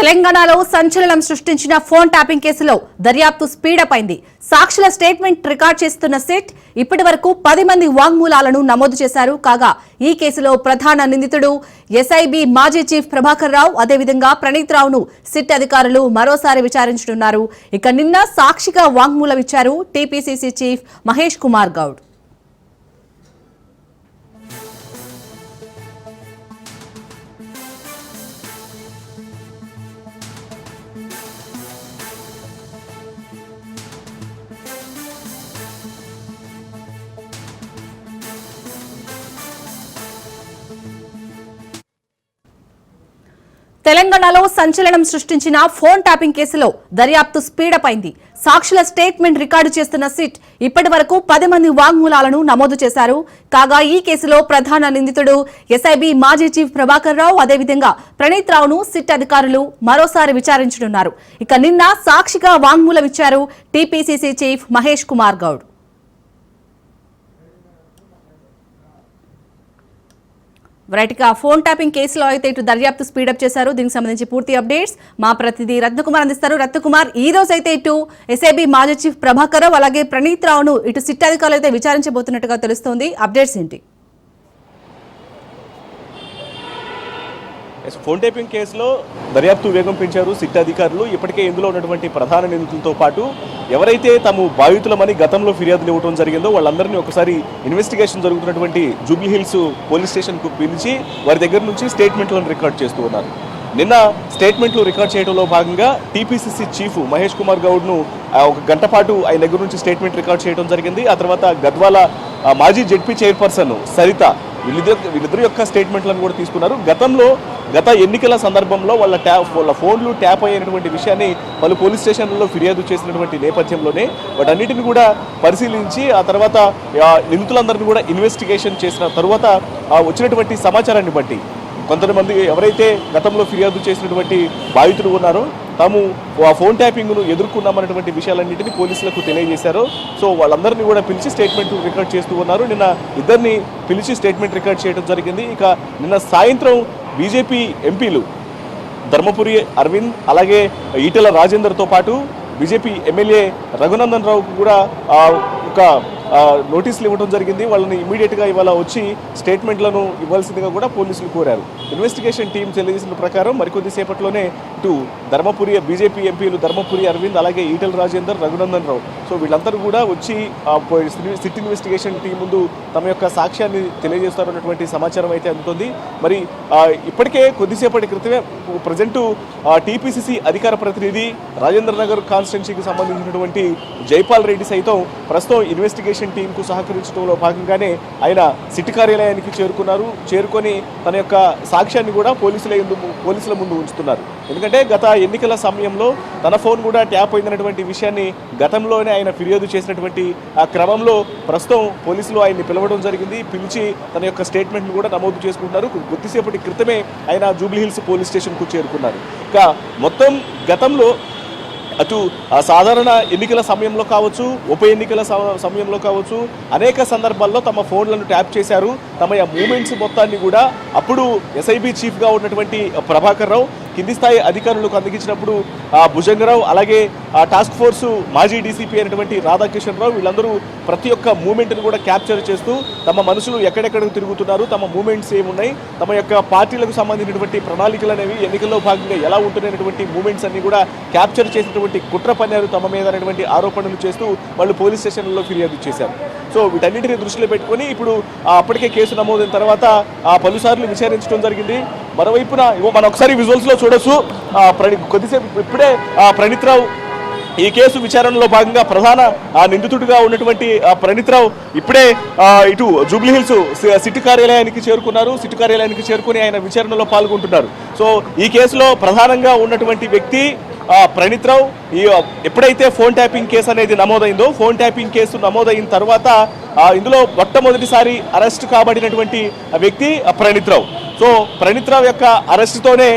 తెలంగాణలో సంచలనం సృష్టించిన ఫోన్ ట్యాపింగ్ కేసులో దర్యాప్తు స్పీడప్ అయింది. సాక్షుల స్టేట్మెంట్ రికార్డ్ చేస్తున్న సిట్ ఇప్పటివరకు 10 మంది వాంగ్మూలాలను నమోదు చేశారు. కాగా ఈ కేసులో ప్రధాన నిందితుడు ఎస్ఐబి మాజీ చీఫ్ ప్రభాకర్ రావు, అదేవిధంగా ప్రణీత్ రావును సిట్ అధికారులు మరోసారి విచారించనున్నారు. ఇక నిన్న సాక్షిగా వాంగ్మూలం ఇచ్చారు టీపీసీసీ చీఫ్ మహేష్ కుమార్ గౌడ్. తెలంగాణలో సంచలనం సృష్టించిన ఫోన్ ట్యాపింగ్ కేసులో దర్యాప్తు స్పీడప్ అయింది. సాక్షుల స్టేట్మెంట్ రికార్డు చేస్తున్న సిట్ ఇప్పటివరకు 10 మంది వాంగ్మూలాలను నమోదు చేశారు. కాగా ఈ కేసులో ప్రధాన నిందితుడు ఎస్ఐబి మాజీ చీఫ్ ప్రభాకర్ రావు, అదేవిధంగా ప్రణీత్ రావును సిట్ అధికారులు మరోసారి విచారించనున్నారు. ఇక నిన్న సాక్షిగా వాంగ్మూలం ఇచ్చారు టీపీసీసీ చీఫ్ మహేష్ కుమార్ గౌడ్. రైట్గా ఫోన్ ట్యాపింగ్ కేసులో అయితే ఇటు దర్యాప్తు స్పీడప్ చేశారు. దీనికి సంబంధించి పూర్తి అప్డేట్స్ మా ప్రతినిధి రత్నకుమార్ అందిస్తారు. రత్నకుమార్, ఈ రోజు అయితే ఇటు ఎస్ఐబి మాజీ చీఫ్ ప్రభాకర్ రావు అలాగే ప్రణీత్ రావును ఇటు సిట్ అధికారులు అయితే విచారించబోతున్నట్టుగా తెలుస్తోంది. అప్డేట్స్ ఏంటి? ఫోన్ టేపింగ్ కేసులో దర్యాప్తు వేగం పెంచారు సిట్ అధికారులు. ఇప్పటికే ఇందులో ఉన్నటువంటి ప్రధాన నిందితులతో పాటు ఎవరైతే తాము బాధితులమని గతంలో ఫిర్యాదులు ఇవ్వడం జరిగిందో వాళ్ళందరినీ ఒకసారి ఇన్వెస్టిగేషన్ జరుగుతున్నటువంటి జూబ్లీ హిల్స్ పోలీస్ స్టేషన్కు పిలిచి వారి దగ్గర నుంచి స్టేట్మెంట్లను రికార్డ్ చేస్తూ ఉన్నారు. నిన్న స్టేట్మెంట్లు రికార్డ్ చేయడంలో భాగంగా టీపీసీసీ చీఫ్ మహేష్ కుమార్ గౌడ్ను 1 గంట పాటు ఆయన దగ్గర నుంచి స్టేట్మెంట్ రికార్డ్ చేయడం జరిగింది. ఆ తర్వాత గద్వాల మాజీ జెడ్పీ చైర్పర్సన్ సరిత వీళ్ళిద్దరి యొక్క స్టేట్మెంట్లను కూడా తీసుకున్నారు. గత ఎన్నికల సందర్భంలో వాళ్ళ ఫోన్లు ట్యాప్ అయినటువంటి విషయాన్ని పలు పోలీస్ స్టేషన్లలో ఫిర్యాదు చేసినటువంటి నేపథ్యంలోనే వాటన్నిటిని కూడా పరిశీలించి ఆ తర్వాత నిందితులందరినీ కూడా ఇన్వెస్టిగేషన్ చేసిన తర్వాత వచ్చినటువంటి సమాచారాన్ని బట్టి కొంతమంది ఎవరైతే గతంలో ఫిర్యాదు చేసినటువంటి బాధితులు ఉన్నారో తాము ఆ ఫోన్ ట్యాపింగ్ను ఎదుర్కొన్నామన్నటువంటి విషయాలన్నింటినీ పోలీసులకు తెలియజేశారు. సో వాళ్ళందరినీ కూడా పిలిచి స్టేట్మెంట్ రికార్డ్ చేస్తూ ఉన్నారు. నిన్న ఇద్దరిని పిలిచి స్టేట్మెంట్ రికార్డ్ చేయడం జరిగింది. ఇక నిన్న సాయంత్రం బీజేపీ ఎంపీలు ధర్మపురి అరవింద్ అలాగే ఈటెల రాజేందర్తో పాటు బీజేపీ ఎమ్మెల్యే రఘునందన్ రావుకు కూడా ఒక నోటీసులు ఇవ్వడం జరిగింది. వాళ్ళని ఇమీడియట్గా ఇవాళ వచ్చి స్టేట్మెంట్లను ఇవ్వాల్సిందిగా కూడా పోలీసులు కోరారు. ఇన్వెస్టిగేషన్ టీం తెలియజేసిన ప్రకారం మరికొద్దిసేపట్లోనే ఇటు బీజేపీ ఎంపీలు ధర్మపురి అరవింద్ అలాగే ఈటెల రాజేందర్, రఘునందన్ రావు వీళ్ళందరూ కూడా వచ్చి సిట్ ఇన్వెస్టిగేషన్ టీం ముందు తమ యొక్క సాక్ష్యాన్ని తెలియజేస్తారన్నటువంటి సమాచారం అయితే అందుతుంది. మరి ఇప్పటికే కొద్దిసేపటి క్రితమే ప్రజెంటు టీపీసీసీ అధికార ప్రతినిధి రాజేంద్ర నగర్ కాన్స్టిట్యున్సీకి సంబంధించినటువంటి జైపాల్ రెడ్డి సైతం ప్రస్తుతం ఇన్వెస్టిగేషన్ టీంకు సహకరించడంలో భాగంగానే ఆయన సిట్ కార్యాలయానికి చేరుకొని తన యొక్క సాక్ష్యాన్ని కూడా పోలీసుల ముందు ఉంచుతున్నారు. ఎందుకంటే గత ఎన్నికల సమయంలో తన ఫోన్ కూడా ట్యాప్ అయిందన్నటువంటి విషయాన్ని గతంలోనే ఆయన ఫిర్యాదు చేసినటువంటి ఆ క్రమంలో ప్రస్తుతం పోలీసులు ఆయన్ని పిలవడం జరిగింది. పిలిచి తన యొక్క స్టేట్మెంట్ను కూడా నమోదు చేసుకుంటున్నారు. కొద్దిసేపటి క్రితమే ఆయన జూబ్లీ హిల్స్ పోలీస్ స్టేషన్కు చేరుకున్నారు. ఇక మొత్తం గతంలో అటు సాధారణ ఎన్నికల సమయంలో కావచ్చు, ఉప ఎన్నికల సమయంలో కావచ్చు అనేక సందర్భాల్లో తమ ఫోన్లను ట్యాప్ చేశారు. తమ మూమెంట్స్ మొత్తాన్ని కూడా అప్పుడు ఎస్ఐబి చీఫ్గా ఉన్నటువంటి ప్రభాకర్ రావు, కింది స్థాయి అధికారులకు అందించినప్పుడు భుజంగరావు అలాగే టాస్క్ ఫోర్సు మాజీ డీసీపీ అయినటువంటి రాధాకిషన్ రావు వీళ్ళందరూ ప్రతి ఒక్క మూమెంట్ను కూడా క్యాప్చర్ చేస్తూ తమ మనుషులు ఎక్కడెక్కడికి తిరుగుతున్నారు, తమ మూమెంట్స్ ఏమున్నాయి, తమ యొక్క పార్టీలకు సంబంధించినటువంటి ప్రణాళికలు అనేవి ఎన్నికల్లో భాగంగా ఎలా ఉంటున్నటువంటి మూమెంట్స్ అన్ని కూడా క్యాప్చర్ చేసినటువంటి కుట్ర పన్నారు తమ మీద అనేటువంటి ఆరోపణలు చేస్తూ వాళ్ళు పోలీస్ స్టేషన్లలో ఫిర్యాదు చేశారు. సో వీటన్నింటినీ దృష్టిలో పెట్టుకొని ఇప్పుడు అప్పటికే కేసు నమోదైన తర్వాత పలుసార్లు విచారించడం జరిగింది. మరోవైపున మనం ఒకసారి విజువల్స్లో చూడొచ్చు. కొద్దిసేపు ఇప్పుడే ప్రణీత్ రావు ఈ కేసు విచారణలో భాగంగా ప్రధాన నిందితుడిగా ఉన్నటువంటి ప్రణీత్ రావు ఇప్పుడే ఇటు జూబ్లీ హిల్స్ సిట్ కార్యాలయానికి చేరుకున్నారు. సిట్ కార్యాలయానికి చేరుకుని ఆయన విచారణలో పాల్గొంటున్నారు. సో ఈ కేసులో ప్రధానంగా ఉన్నటువంటి వ్యక్తి ప్రణీత్ రావు. ఎప్పుడైతే ఫోన్ ట్యాపింగ్ కేసు అనేది నమోదైందో, ఫోన్ ట్యాపింగ్ కేసు నమోదైన తర్వాత ఇందులో మొట్టమొదటిసారి అరెస్ట్ కాబడినటువంటి వ్యక్తి ప్రణీత్ రావు. సో ప్రణీత్ రావు యొక్క అరెస్టుతోనే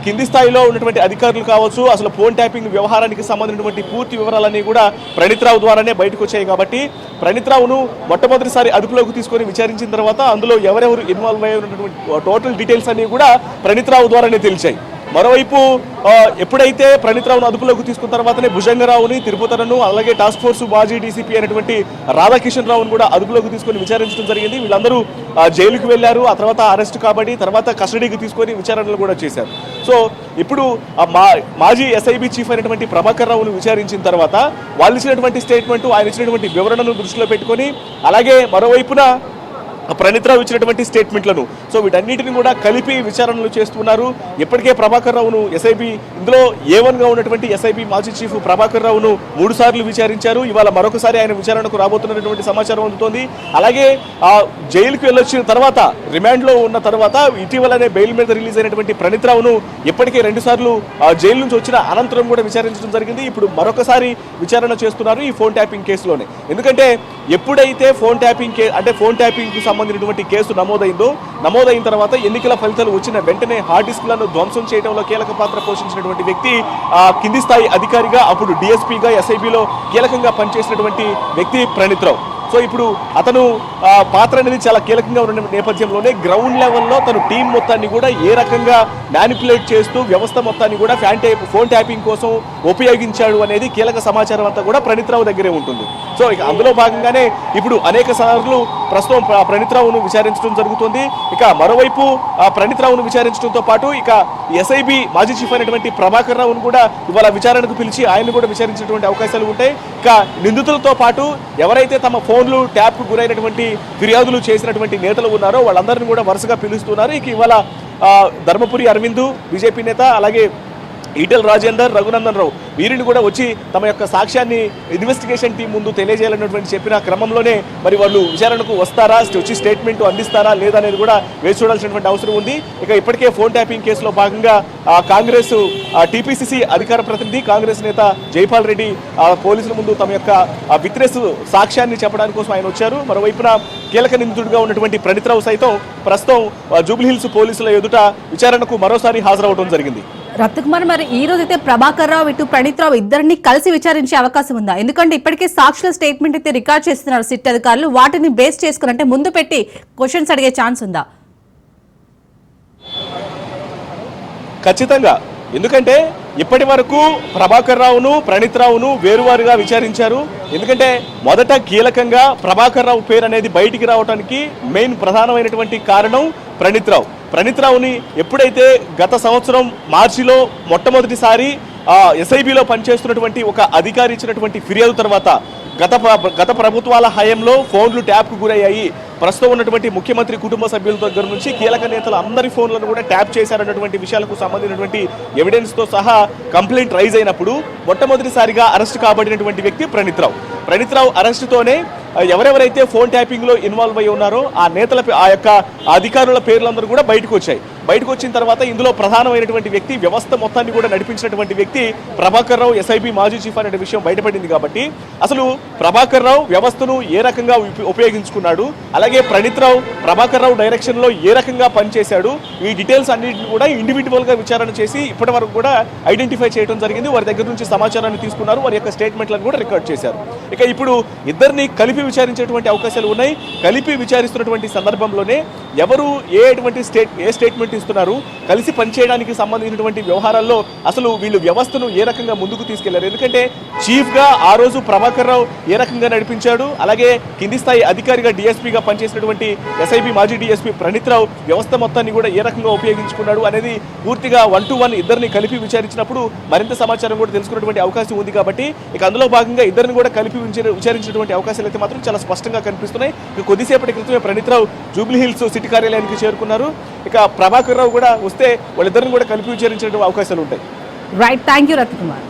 కింది స్థాయిలో ఉన్నటువంటి అధికారులు కావచ్చు, అసలు ఫోన్ ట్యాపింగ్ వ్యవహారానికి సంబంధించినటువంటి పూర్తి వివరాలన్నీ కూడా ప్రణీత్ రావు ద్వారానే బయటకు వచ్చాయి. కాబట్టి ప్రణీత్ రావును మొట్టమొదటిసారి అదుపులోకి తీసుకొని విచారించిన తర్వాత అందులో ఎవరెవరు ఇన్వాల్వ్ అయ్యి ఉన్నటువంటి టోటల్ డీటెయిల్స్ అన్ని కూడా ప్రణీత్ రావు ద్వారానే తెలిసాయి. మరోవైపు ఎప్పుడైతే ప్రణీత్ రావును అదుపులోకి తీసుకున్న తర్వాతనే భుజంగరావుని, తిరుపతనను, అలాగే టాస్క్ ఫోర్స్ మాజీ డీసీపీ అయినటువంటి రాధాకిషన్ రావును కూడా అదుపులోకి తీసుకొని విచారించడం జరిగింది. వీళ్ళందరూ జైలుకు వెళ్లారు, ఆ తర్వాత అరెస్ట్ కాబట్టి తర్వాత కస్టడీకి తీసుకొని విచారణలు కూడా చేశారు. సో ఇప్పుడు మాజీ ఎస్ఐబి చీఫ్ అయినటువంటి ప్రభాకర్ రావును విచారించిన తర్వాత వాళ్ళు ఇచ్చినటువంటి స్టేట్మెంట్, ఆయన ఇచ్చినటువంటి వివరణను దృష్టిలో పెట్టుకొని, అలాగే మరోవైపున ప్రణీత్ రావు ఇచ్చినటువంటి స్టేట్మెంట్లను, సో వీటన్నిటిని కూడా కలిపి విచారణలు చేస్తున్నారు. ఇప్పటికే ప్రభాకర్ రావును ఎస్ఐబి, ఇందులో A1గా ఉన్నటువంటి ఎస్ఐబి మాజీ చీఫ్ ప్రభాకర్ రావును 3 సార్లు విచారించారు. ఇవాళ మరొకసారి ఆయన విచారణకు రాబోతున్నటువంటి సమాచారం అందుతోంది. అలాగే జైలుకు వెళ్ళొచ్చిన తర్వాత, రిమాండ్లో ఉన్న తర్వాత ఇటీవలనే బెయిల్ మీద రిలీజ్ అయినటువంటి ప్రణీత్ రావును ఇప్పటికే 2 సార్లు జైలు నుంచి వచ్చిన అనంతరం కూడా విచారించడం జరిగింది. ఇప్పుడు మరొకసారి విచారణ చేస్తున్నారు ఈ ఫోన్ ట్యాపింగ్ కేసులోనే. ఎందుకంటే ఎప్పుడైతే ఫోన్ ట్యాపింగ్ సంబంధించినటువంటి కేసు నమోదైన తర్వాత ఎన్నికల ఫలితాలు వచ్చిన వెంటనే హార్డ్ డిస్క్లను ధ్వంసం చేయడంలో కీలక పాత్ర పోషించినటువంటి వ్యక్తి, కింది స్థాయి అధికారిగా, అప్పుడు డిఎస్పీగా ఎస్ఐబిలో కీలకంగా పనిచేసినటువంటి వ్యక్తి ప్రణీత్ రావు. సో ఇప్పుడు అతను పాత్ర అనేది చాలా కీలకంగా ఉన్న నేపథ్యంలోనే గ్రౌండ్ లెవెల్లో తను టీం మొత్తాన్ని కూడా ఏ రకంగా మ్యానిపులేట్ చేస్తూ వ్యవస్థ మొత్తాన్ని కూడా ఫోన్ ట్యాపింగ్ కోసం ఉపయోగించాడు అనేది కీలక సమాచారం అంతా కూడా ప్రణీత్ రావు దగ్గరే ఉంటుంది. సో ఇక అందులో భాగంగానే ఇప్పుడు అనేక సార్లు ప్రస్తుతం ప్రణీత్ రావును విచారించడం జరుగుతుంది. ఇక మరోవైపు ప్రణీత్ రావును విచారించడంతో పాటు ఇక ఎస్ఐబి మాజీ చీఫ్ అయినటువంటి ప్రభాకర్ రావును కూడా ఇవాళ విచారణకు పిలిచి ఆయన్ని కూడా విచారించేటువంటి అవకాశాలు ఉంటాయి. ఇక నిందితులతో పాటు ఎవరైతే తమ ఫోన్లు ట్యాప్కు గురైనటువంటి ఫిర్యాదులు చేసినటువంటి నేతలు ఉన్నారో వాళ్ళందరినీ కూడా వరుసగా పిలుస్తున్నారు. ఇక ఇవాళ ధర్మపురి అరవింద్ బీజేపీ నేత, అలాగే ఈటెల రాజేందర్, రఘునందన్ రావు వీరిని కూడా వచ్చి తమ యొక్క సాక్ష్యాన్ని ఇన్వెస్టిగేషన్ టీం ముందు తెలియజేయాలన్నటువంటి చెప్పిన క్రమంలోనే మరి వాళ్ళు విచారణకు వస్తారా, వచ్చి స్టేట్మెంట్ అందిస్తారా లేదా అనేది కూడా వేచి చూడాల్సినటువంటి అవసరం ఉంది. ఇక ఇప్పటికే ఫోన్ ట్యాపింగ్ కేసులో భాగంగా కాంగ్రెస్ టీపీసీసీ అధికార ప్రతినిధి, కాంగ్రెస్ నేత జైపాల్ రెడ్డి పోలీసుల ముందు తమ యొక్క విట్నెస్ సాక్ష్యాన్ని చెప్పడానికి కోసం ఆయన వచ్చారు. మరోవైపున కీలక నిందితుడిగా ఉన్నటువంటి ప్రణీత్ రావు సైతం ప్రస్తుతం జూబ్లీహిల్స్ పోలీసుల ఎదుట విచారణకు మరోసారి హాజరవడం జరిగింది. రత్నకుమార్, మరి ఈ రోజు అయితే ప్రభాకర్ రావు ఇటు ప్రణీత్ రావు ఇద్దరిని కలిసి విచారించే అవకాశం ఉందా? ఎందుకంటే ఇప్పటికే సాక్షుల స్టేట్మెంట్ అయితే రికార్డ్ చేస్తున్నారు సిట్ అధికారులు. వాటిని బేస్ చేసుకుని అంటే ముందు పెట్టి క్వశ్చన్స్ అడిగే ఛాన్స్ ఉందా? ఖచ్చితంగా. ఎందుకంటే ఇప్పటి వరకు ప్రభాకర్ రావును, ప్రణీత్ రావును వేరువారుగా విచారించారు. ఎందుకంటే మొదట కీలకంగా ప్రభాకర్ రావు పేరు అనేది బయటికి రావడానికి మెయిన్ ప్రధానమైనటువంటి కారణం ప్రణీత్ రావుని ఎప్పుడైతే గత సంవత్సరం మార్చిలో మొట్టమొదటిసారి ఎస్ఐబిలో పనిచేస్తున్నటువంటి ఒక అధికారి ఇచ్చినటువంటి ఫిర్యాదు తర్వాత గత ప్రభుత్వాల హయాంలో ఫోన్లు ట్యాప్కు గురయ్యాయి, ప్రస్తుతం ఉన్నటువంటి ముఖ్యమంత్రి కుటుంబ సభ్యుల దగ్గర నుంచి కీలక నేతలు అందరి ఫోన్లను కూడా ట్యాప్ చేశారన్నటువంటి విషయాలకు సంబంధించినటువంటి ఎవిడెన్స్తో సహా కంప్లైంట్ రైజ్ అయినప్పుడు మొట్టమొదటిసారిగా అరెస్ట్ కాబడినటువంటి వ్యక్తి ప్రణీత్ రావు అరెస్టుతోనే ఎవరెవరైతే ఫోన్ ట్యాపింగ్లో ఇన్వాల్వ్ అయి ఉన్నారో ఆ నేతల ఆ యొక్క అధికారుల పేర్లందరూ కూడా బయటకు వచ్చిన తర్వాత ఇందులో ప్రధానమైనటువంటి వ్యక్తి, వ్యవస్థ మొత్తాన్ని కూడా నడిపించినటువంటి వ్యక్తి ప్రభాకర్ రావు, ఎస్ఐబి మాజీ చీఫ్ అనే విషయం బయటపడింది. కాబట్టి అసలు ప్రభాకర్ రావు వ్యవస్థను ఏ రకంగా ఉపయోగించుకున్నాడు, అలాగే ప్రణీత్ రావు ప్రభాకర్ రావు డైరెక్షన్లో ఏ రకంగా పనిచేశాడు, ఈ డీటెయిల్స్ అన్నింటిని కూడా ఇండివిజువల్గా విచారణ చేసి ఇప్పటి వరకు కూడా ఐడెంటిఫై చేయడం జరిగింది. వారి దగ్గర నుంచి సమాచారాన్ని తీసుకున్నారు, వారి యొక్క స్టేట్మెంట్లను కూడా రికార్డ్ చేశారు. ఇక ఇప్పుడు ఇద్దరిని కలిపి విచారించేటువంటి అవకాశాలు ఉన్నాయి. కలిపి విచారిస్తున్నటువంటి సందర్భంలోనే ఎవరు ఏ స్టేట్మెంట్ ఇస్తున్నారు, కలిసి పనిచేయడానికి సంబంధించినటువంటి వ్యవహారాల్లో అసలు వీళ్ళు వ్యవస్థను ఏ రకంగా ముందుకు తీసుకెళ్లారు. ఎందుకంటే చీఫ్గా ఆ రోజు ప్రభాకర్ రావు ఏ రకంగా నడిపించాడు, అలాగే కింది స్థాయి అధికారిగా డిఎస్పీగా పనిచేసినటువంటి ఎస్ఐబి మాజీ డిఎస్పీ ప్రణీత్ రావు వ్యవస్థ మొత్తాన్ని కూడా ఏ రకంగా ఉపయోగించుకున్నాడు అనేది పూర్తిగా 1-to-1 ఇద్దరిని కలిపి విచారించినప్పుడు మరింత సమాచారం కూడా తెలుసుకున్నటువంటి అవకాశం ఉంది. కాబట్టి ఇక అందులో భాగంగా ఇద్దరిని కూడా కలిపి విచారించినటువంటి అవకాశాలు అయితే మాత్రం చాలా స్పష్టంగా కనిపిస్తున్నాయి. ఇక కొద్దిసేపటి క్రితమే ప్రణీత్ రావు జూబ్లీహిల్స్ సిటీ కార్యాలయానికి చేరుకున్నారు. ఇక ప్రభాకర్ రావు కూడా వస్తే వాళ్ళిద్దరిని కూడా కలిపి విచారించే అవకాశాలు ఉంటాయి. Right, thank you Ratnakumar.